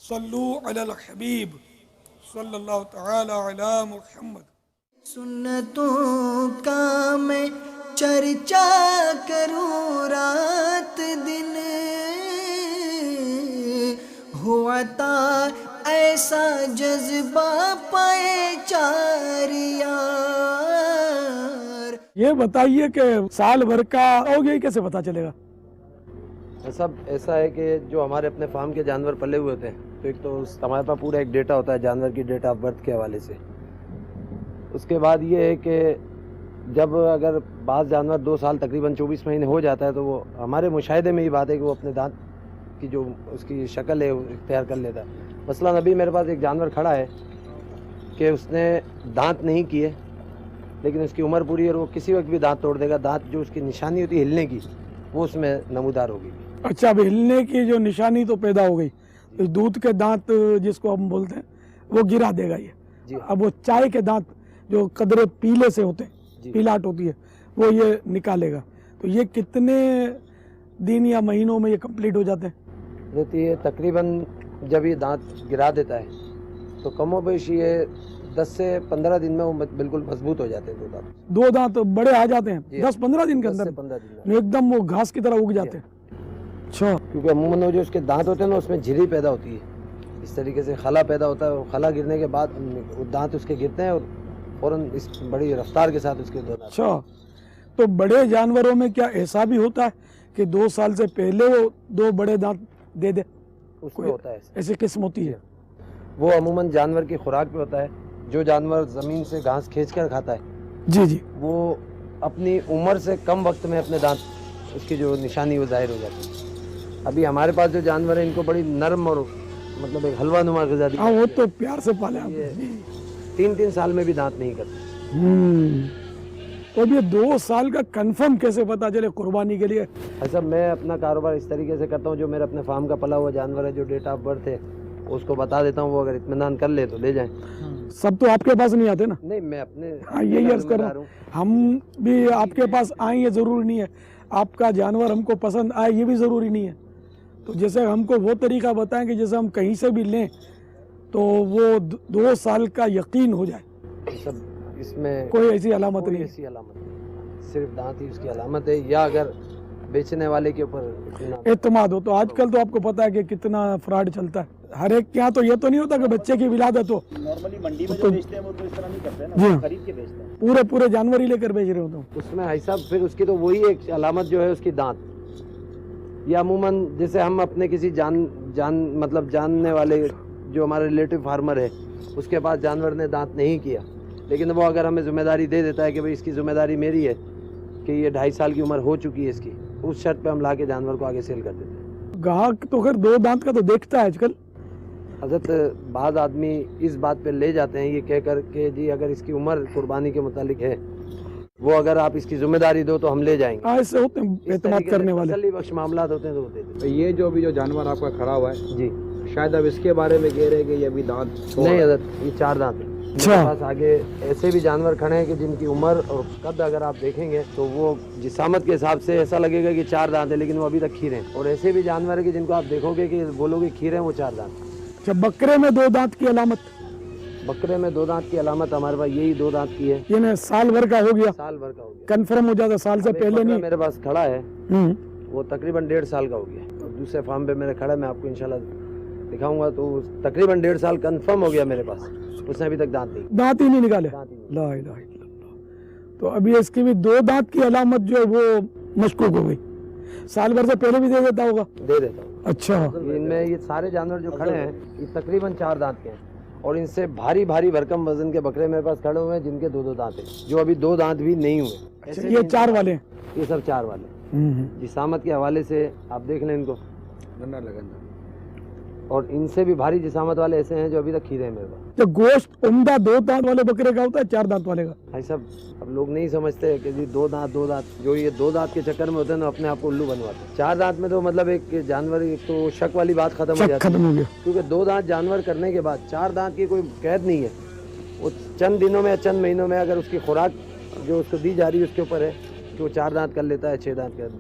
صلو علی الحبیب صلی اللہ تعالی علی محمد۔ سنتوں کا میں چرچا کروں رات دن، ہوا تھا ایسا جذبہ پائے چار یار۔ یہ بتائیے کہ سال بھر کا ہو گیا کیسے پتا چلے گا؟ سب ایسا ہے کہ جو ہمارے اپنے فارم کے جانور پلے ہوئے ہوتے ہیں تو ایک تو ہمارے پاس پورا ایک ڈیٹا ہوتا ہے جانور کی ڈیٹ آف برتھ کے حوالے سے۔ اس کے بعد یہ ہے کہ جب اگر بعض جانور 2 سال تقریباً 24 مہینے ہو جاتا ہے تو وہ ہمارے مشاہدے میں یہ بات ہے کہ وہ اپنے دانت کی جو اس کی شکل ہے وہ اختیار کر لیتا ہے۔ مثلاً ابھی میرے پاس ایک جانور کھڑا ہے کہ اس نے دانت نہیں کیے لیکن اس کی عمر پوری ہے اور وہ کسی وقت بھی دانت توڑ دے گا۔ دانت جو اس کی نشانی ہوتی ہے ہلنے کی وہ اس میں نمودار ہوگی۔ اچھا، اب ہلنے کی جو نشانی تو پیدا ہو گئی، دودھ کے دانت جس کو ہم بولتے ہیں وہ گرا دے گا یہ جی۔ اب وہ چائے کے دانت جو قدرے پیلے سے ہوتے ہیں، جی۔ پیلاٹ ہوتی ہے، وہ یہ نکالے گا۔ تو یہ کتنے دن یا مہینوں میں یہ کمپلیٹ ہو جاتے ہیں؟ رہتی ہے تقریباً جب یہ دانت گرا دیتا ہے تو کم و بیش یہ 10 سے 15 دن میں وہ بالکل مضبوط ہو جاتے ہیں۔ 2 دانت بڑے آ جاتے ہیں جی۔ 10-15 دن کے 10 اندر سے 15 دن میں، ایک دم وہ گھاس کی طرح اگ جاتے ہیں۔ اچھا، کیونکہ عموماً وہ جو اس کے دانت ہوتے ہیں نا اس میں جھلی پیدا ہوتی ہے، اس طریقے سے خلا پیدا ہوتا ہے۔ وہ خلا گرنے کے بعد وہ دانت اس کے گرتے ہیں اور فوراً اس بڑی رفتار کے ساتھ اس کے 2 دانت۔ اچھا، تو بڑے جانوروں میں کیا ایسا بھی ہوتا ہے کہ 2 سال سے پہلے وہ 2 بڑے دانت دے دے؟ اس میں ہوتا ہے ایسی قسم ہوتی ہے؟ وہ عموماً جانور کی خوراک پہ ہوتا ہے۔ جو جانور زمین سے گھاس کھینچ کر کھاتا ہے جی جی، وہ اپنی عمر سے کم وقت میں اپنے دانت اس کی جو نشانی وہ ظاہر ہو جاتی ہے۔ ابھی ہمارے پاس جو جانور ہیں ان کو بڑی نرم اور مطلب ایک حلوہ نما غذا دی ہاں وہ تو پیار سے پالے آپ یہ نے۔ 3 سال میں بھی دانت نہیں کرتے۔ تو اب یہ 2 سال کا کنفرم کیسے پتا چلے قربانی کے لیے؟ ایسا میں اپنا کاروبار اس طریقے سے کرتا ہوں، جو میرا اپنے فارم کا پلا ہوا جانور ہے جو ڈیٹ آف برتھ ہے اس کو بتا دیتا ہوں، وہ اگر اطمینان کر لے تو لے جائیں۔ سب تو آپ کے پاس نہیں آتے نا؟ نہیں، میں اپنے یہی عرض کر رہا ہوں، ہم بھی آپ کے پاس آئیں یہ ضروری نہیں ہے، آپ کا جانور ہم کو پسند آئے یہ بھی ضروری نہیں ہے۔ تو جیسے ہم کو وہ طریقہ بتائیں کہ جیسے ہم کہیں سے بھی لیں تو وہ 2 سال کا یقین ہو جائے۔ سب اس میں کوئی ایسی علامت کوئی نہیں ہے؟ ایسی علامت نہیں، صرف دانت ہی اس کی علامت ہے، یا اگر بیچنے والے کے اوپر اعتماد ہو۔ تو آج کل تو آپ کو پتا ہے کہ کتنا فراڈ چلتا ہے، ہر ایک کے یہاں تو یہ تو نہیں ہوتا کہ بچے کی ولادت ہو، نارملی منڈی میں جو بیچتے ہیں وہ تو اس طرح نہیں کرتے جی نا، ہاں، خرید کے بیچتے ہیں۔ پورے جانور ہی لے کر بیچ رہے ہوتے ہیں۔ اس میں بھائی صاحب پھر اس کی تو وہی ایک علامت جو ہے اس کی دانت، یا عموماً جیسے ہم اپنے کسی مطلب جاننے والے جو ہمارے ریلیٹو فارمر ہے اس کے پاس جانور نے دانت نہیں کیا لیکن وہ اگر ہمیں ذمہ داری دے دیتا ہے کہ بھئی اس کی ذمہ داری میری ہے کہ یہ 2.5 سال کی عمر ہو چکی ہے اس کی، اس شرط پہ ہم لا کے جانور کو آگے سیل کر دیتے ہیں۔ گاہک تو خیر 2 دانت کا تو دیکھتا ہے آج کل۔ حضرت بعض آدمی اس بات پہ لے جاتے ہیں یہ کہہ کر کہ جی اگر اس کی عمر قربانی کے متعلق ہے، وہ اگر آپ اس کی ذمہ داری دو تو ہم لے جائیں گے۔ ایسے ہوتے ہیں اعتماد کرنے والے۔ تسلی بخش معاملات ہوتے ہیں تو ہوتے ہیں۔ یہ جو جانور آپ کا کھڑا ہوا ہے جی شاید اب اس کے بارے میں کہہ رہے ہیں کہ یہ ابھی دانت نہیں حضرت، یہ 4 دانت ہیں۔ میرے پاس آگے ایسے بھی جانور کھڑے ہیں کہ جن کی عمر اور قد اگر آپ دیکھیں گے تو وہ جسامت کے حساب سے ایسا لگے گا کہ 4 دانت ہیں لیکن وہ ابھی تک کھیرے ہیں، اور ایسے بھی جانور ہیں کہ جن کو آپ دیکھو گے کہ بولو گے کھیرے ہیں، وہ 4 دانت ہیں۔ اچھا، بکرے میں 2 دانت کی علامت؟ بکرے میں 2 دانت کی علامت ہمارے پاس یہی 2 دانت کی ہے۔ یعنی سال بھر کا ہو گیا، سال بھر کا ہو گیا، کنفرم ہو جاتا، سال سے پہلے نہیں؟ میرے پاس کھڑا ہے وہ تقریباً 1.5 سال کا ہو گیا، اور دوسرے فارم پہ میرے کھڑا ہے، میں آپ کو انشاءاللہ دکھاؤں گا، تو تقریباً 1.5 سال کنفرم ہو گیا میرے پاس، اس نے ابھی تک دانت نہیں دانت ہی نہیں نکالے؟ دانت ہی نہیں۔ لا الہ الا اللہ۔ تو ابھی اس کی بھی 2 دانت کی علامت جو ہے وہ مشکوک ہو گئی، سال بھر سے پہلے بھی دے دیتا ہوگا؟ دے دیتا ہوں۔ اچھا، ان میں یہ سارے جانور جو کھڑے ہیں یہ تقریباً 4 دانت کے ہیں، اور ان سے بھاری بھرکم وزن کے بکرے میرے پاس کھڑے ہوئے ہیں جن کے 2 دانت ہیں، جو ابھی 2 دانت بھی نہیں ہوئے۔ اچھا، یہ 4 والے ہیں؟ یہ سب 4 والے جسامت کے حوالے سے آپ دیکھ لیں ان کو، اور ان سے بھی بھاری جسامت والے ایسے ہیں جو ابھی تک کھیرے ہیں میرے پاس۔ تو گوشت عمدہ 2 دانت والے بکرے کا ہوتا ہے 4 دانت والے کا؟ بھائی صاحب اب لوگ نہیں سمجھتے کہ جی 2 دانت جو یہ 2 دانت کے چکر میں ہوتے ہیں نا اپنے آپ کو الو بنواتے ہیں۔ 4 دانت میں تو مطلب ایک جانور ایک تو شک والی بات ختم ہو جاتی ختم ہو گیا، ہے، کیونکہ 2 دانت جانور کرنے کے بعد 4 دانت کی کوئی قید نہیں ہے، وہ چند دنوں میں چند مہینوں میں اگر اس کی خوراک جو اس کو دی جا رہی ہے اس کے اوپر ہے کہ وہ 4 دانت کر لیتا ہے 6 دانت کا۔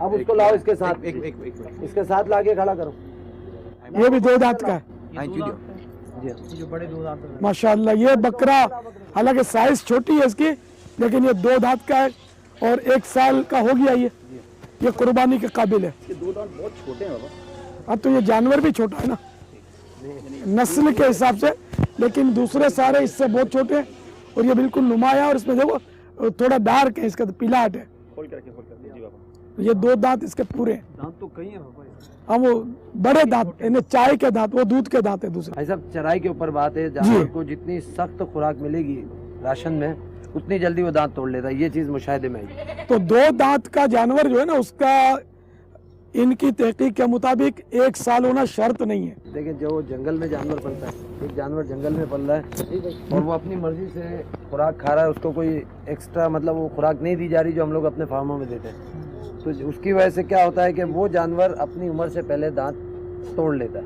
اب اس کو لاؤ اس کے ساتھ، اس کے ساتھ لا کے کھڑا کرو. یہ بھی 2 دانت کا ہے جی ماشاء اللہ. یہ بکرا حالانکہ سائز چھوٹی ہے اس کی، لیکن یہ 2 دانت کا ہے اور 1 سال کا ہو گیا. یہ قربانی کے قابل ہے. اب تو یہ جانور بھی چھوٹا ہے نا نسل کے حساب سے، لیکن دوسرے سارے اس سے بہت چھوٹے ہیں اور یہ بالکل نمایاں. اور اس میں دیکھو تھوڑا ڈارک ہے، اس کا پیلاٹ ہے. یہ 2 دانت اس کے پورے ہیں. دانت تو کئی ہیں بابا. ہاں وہ بڑے دانت یعنی چائے کے دانت، وہ دودھ کے دانت ہے دوسرے. بھائی صاحب چرائی کے اوپر بات ہے، جانور کو جتنی سخت خوراک ملے گی راشن میں اتنی جلدی وہ دانت توڑ لیتا ہے. یہ چیز مشاہدے میں آئی. تو 2 دانت کا جانور جو ہے نا اس کا ان کی تحقیق کے مطابق 1 سال ہونا شرط نہیں ہے. دیکھیں جو جنگل میں جانور پلتا ہے، ایک جانور جنگل میں پل رہا ہے اور وہ اپنی مرضی سے خوراک کھا رہا ہے، اس کو کوئی ایکسٹرا مطلب وہ خوراک نہیں دی جا رہی جو ہم لوگ اپنے فارموں میں دیتے ہیں. تو اس کی وجہ سے کیا ہوتا ہے کہ وہ جانور اپنی عمر سے پہلے دانت توڑ لیتا ہے،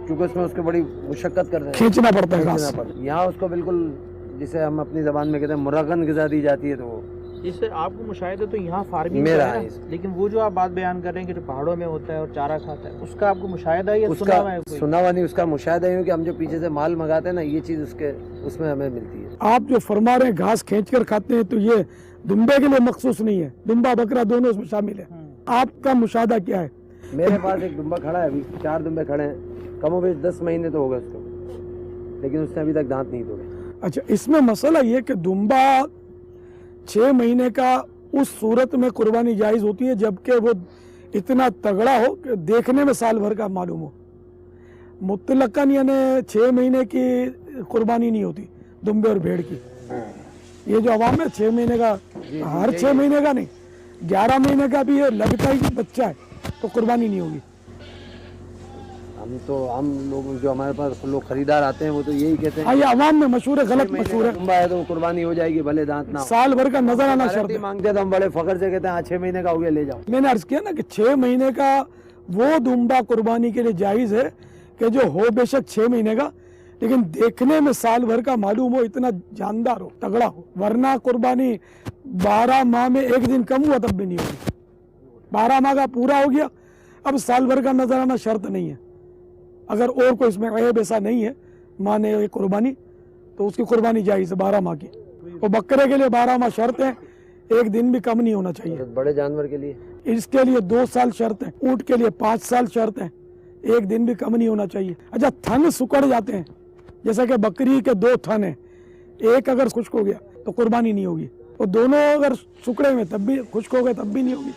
کیونکہ اس میں اس کو بڑی مشقت کرتے ہیں، کھینچنا پڑتا ہے گھاس. یہاں اس کو بالکل جسے ہم اپنی زبان میں کہتے ہیں مرغن غذا دی جاتی ہے. تو وہ اس سے آپ کو مشاہدہ تو یہاں فارمنگ میرا ہے، لیکن وہ جو آپ بات بیان کر رہے ہیں کہ پہاڑوں میں ہوتا ہے اور چارہ کھاتا ہے، اس کا آپ کو مشاہدہ ہے یا اس سنا کا ہوا ہے کوئی؟ سنا ہوا نہیں، اس کا مشاہدہ ہے کہ ہم جو پیچھے سے مال منگاتے ہیں نا، یہ چیز اس میں ہمیں ملتی ہے. آپ جو فرما رہے ہیں گھاس کھینچ کر کھاتے ہیں، تو یہ دمبے کے لیے مخصوص نہیں ہے، دمبا بکرا دونوں اس میں شامل ہے. آپ کا مشاہدہ کیا ہے؟ میرے پاس ایک دمبا کھڑا ہے، ابھی 4 دمبے کھڑے ہیں، کم و بیش 10 مہینے تو ہو گئے اس کو، لیکن اس نے ابھی تک دانت نہیں توڑے. اچھا، اس میں مسئلہ یہ کہ دمبا 6 مہینے کا اس صورت میں قربانی جائز ہوتی ہے جبکہ وہ اتنا تگڑا ہو کہ دیکھنے میں سال بھر کا معلوم ہو. مطلقاً یعنی 6 مہینے کی قربانی نہیں ہوتی دمبے اور بھیڑ کی. یہ جو عوام ہے 6 مہینے کا، ہر 6 مہینے کا نہیں، 11 مہینے کا بھی ہے، لگتا ہے کہ بچہ ہے تو قربانی نہیں ہوگی. ہم لوگ جو ہمارے پاس لوگ خریدار آتے ہیں وہ تو یہی کہتے ہیں ہاں، یہ عوام میں مشہور ہے، غلط مشہور ہے. دمبا ہے تو قربانی ہو جائے گی بھلے دانت نہ ہو. سال بھر کا نظر آنا شرط ہے. مانگتے تو ہم بڑے فخر سے کہتے ہیں 6 مہینے کا ہو گیا لے جاؤ. میں نے عرض کیا نا کہ 6 مہینے کا وہ دمبا قربانی کے لیے جائز ہے کہ جو ہو بے شک 6 مہینے کا، لیکن دیکھنے میں سال بھر کا معلوم ہو، اتنا جاندار ہو، تگڑا ہو. ورنہ قربانی 12 ماہ میں 1 دن کم ہوا تب بھی نہیں ہوگی. 12 ماہ کا پورا ہو گیا، اب سال بھر کا نظر آنا شرط نہیں ہے. اگر اور کوئی اس میں عیب ایسا نہیں ہے مانے قربانی، تو اس کی قربانی جائز ہے 12 ماہ کی. اور بکرے کے لیے 12 ماہ شرط ہے، 1 دن بھی کم نہیں ہونا چاہیے. بڑے جانور کے لیے اس کے لیے 2 سال شرط ہے، اونٹ کے لیے 5 سال شرط ہے، 1 دن بھی کم نہیں ہونا چاہیے. اچھا، تھن سکڑ جاتے ہیں، جیسا کہ بکری کے 2 تھن ہیں، ایک اگر خشک ہو گیا تو قربانی نہیں ہوگی، اور دونوں اگر سکڑے میں تب بھی خشک ہو گئے تب بھی نہیں ہوگی.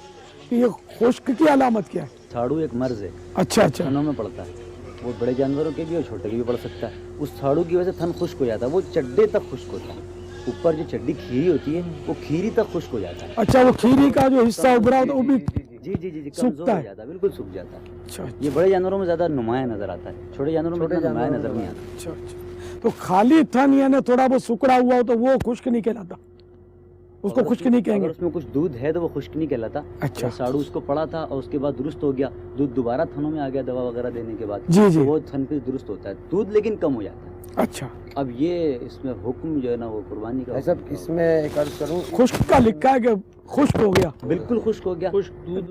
تو یہ خشک کی علامت کیا ہے؟ ساڑو ایک مرض ہے، اچھا اچھا، تھنوں میں پڑتا ہے. وہ بڑے جانوروں کے بھی اور چھوٹے کے بھی پڑ سکتا ہے. اس ساڑو کی وجہ سے تھن خشک ہو جاتا ہے، وہ چڈے تک خشک ہوتا ہے. اوپر جو چڈی کھیری ہوتی ہے وہ کھیری تک خشک ہو جاتا ہے. اچھا، وہ کھیری کا جو حصہ ابھرا ہوتا ہے وہ بھی جی جی جی جی سوکھتا کمزور ہو ہے. جاتا ہے، بالکل سوکھ جاتا ہے. اچھا یہ بڑے جانوروں میں زیادہ نمایاں نظر آتا ہے، چھوٹے جانوروں میں اتنا نمایاں نظر نہیں آتا. اچھا اچھا. تو خالی تھن یعنی تھوڑا بہت سکڑا ہوا ہو تو وہ خشک نہیں کہلاتا، اس کو خشک نہیں کہیں اگر گے. اس میں کچھ دودھ ہے تو وہ خشک نہیں کہلاتا. اچھا. اگر ساڑو اس کو پڑا تھا اور اس کے بعد درست ہو گیا، دودھ دوبارہ تھنوں میں آ گیا دوا وغیرہ دینے کے بعد، جی جی. تو وہ تھن پہ درست ہوتا ہے، دودھ لیکن کم ہو جاتا ہے. اچھا. اب یہ اس میں حکم جو ہے نا وہ قربانی کا ایسا اس میں ایک عرض کروں، خشک کا لکھا ہے کہ خشک ہو گیا، بالکل خشک ہو گیا.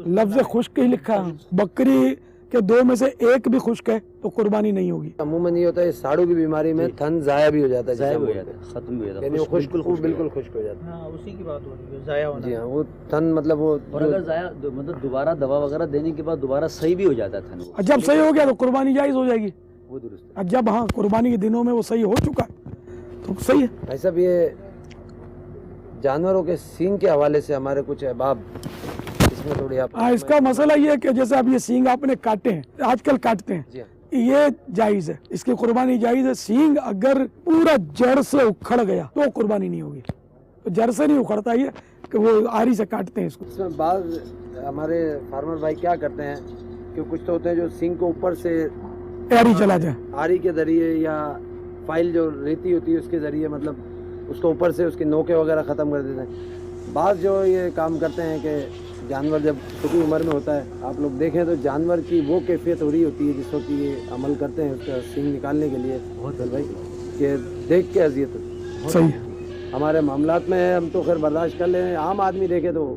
لفظ خشک ہی لکھا ہے. بکری کے 2 میں سے 1 بھی خشک ہے تو قربانی نہیں ہوگی. عموماً یہ ہوتا ہے ساڑو کی بیماری میں تھن ضائع بھی ہو جاتا ہے، ضائع جسے ہو ہم جاتا ہے، بولتے ختم بھی ہو ہیں. جاتا یعنی ہے، وہ بالکل خشک ہو جاتا ہے. ہاں، اسی کی بات ہو رہی ہے، ضائع ہونا. جی ہاں، وہ تھن مطلب وہ اور اگر ضائع مطلب دوبارہ دوا وغیرہ دینے کے بعد دوبارہ صحیح بھی ہو جاتا ہے تھن وہ. جب صحیح ہو گیا تو قربانی جائز ہو جائے گی. وہ درست ہے. جب ہاں قربانی کے دنوں میں وہ صحیح ہو چکا ہے تو صحیح ہے. بھائی صاحب، یہ جانوروں کے سینگ کے حوالے سے ہمارے کچھ احباب اس میں تھوڑی آپ ہاں، اس کا مسئلہ یہ ہے کہ جیسے اب یہ سینگ آپ نے کاٹے ہیں، آج کل کاٹتے ہیں، جی ہاں. یہ جائز ہے، اس کی قربانی جائز ہے. سینگ اگر پورا جڑ سے اکھڑ گیا تو قربانی نہیں ہوگی. تو جڑ سے نہیں اکھڑتا یہ کہ وہ آری سے کاٹتے ہیں اس کو. اس میں بعض ہمارے فارمر بھائی کیا کرتے ہیں کہ کچھ تو ہوتے ہیں جو سینگ کو اوپر سے آری چلا جائے. آری کے ذریعے یا فائل جو ریتی ہوتی ہے اس کے ذریعے مطلب اس کو اوپر سے اس کے نوکے وغیرہ ختم کر دیتے ہیں. بعض جو یہ کام کرتے ہیں کہ جانور جب چھوٹی عمر میں ہوتا ہے، آپ لوگ دیکھیں تو جانور کی وہ کیفیت ہو رہی ہوتی ہے جس وقت یہ عمل کرتے ہیں اس کا سینگ نکالنے کے لیے، بہت بھائی کہ دیکھ کے اذیت ہوتی ہے. صحیح ہے. ہمارے معاملات میں ہم تو خیر برداشت کر لیں، عام آدمی دیکھے تو